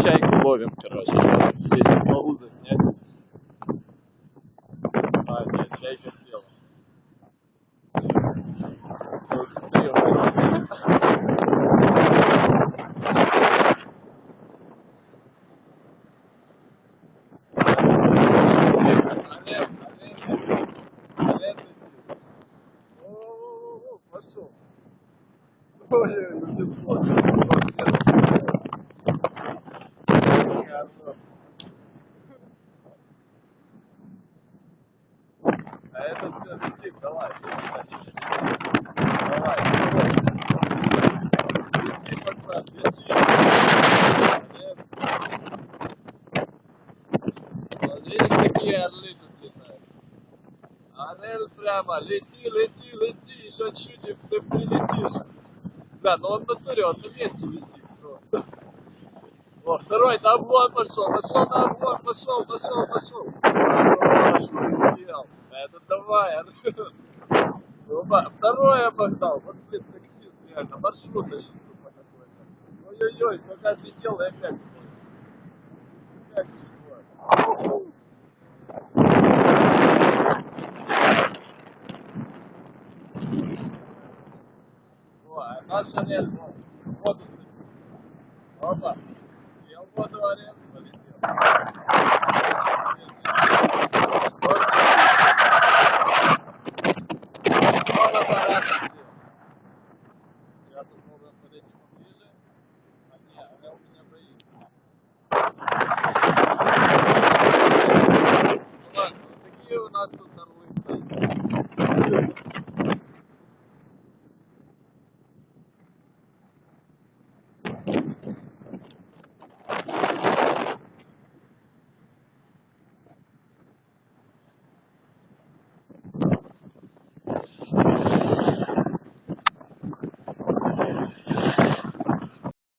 чайку ловим, короче, если смогу заснять. А, нет, чайка села. Пошел. Ой, не смотрит. А этот все летит, давай. Давай. Лети, пацан, лети. Вот видишь, какие орлы тут летают. Орел прямо, лети, лети, лети, еще чуть-чуть, ты прилетишь. Да, но он в натуре, он на месте висит просто. О, второй на обгон пошел, пошел на обгон, пошел. Хорошо, успел. Это давай, Орел. Второй обогнал. Вот, блин, таксист реально, маршрут тащит тупо какой-то. Ой-ой-ой, пока отлетел и опять уходит. Опять уже двое. О, а наш Орел в воду садится. Опа, съел воду Орел, полетел.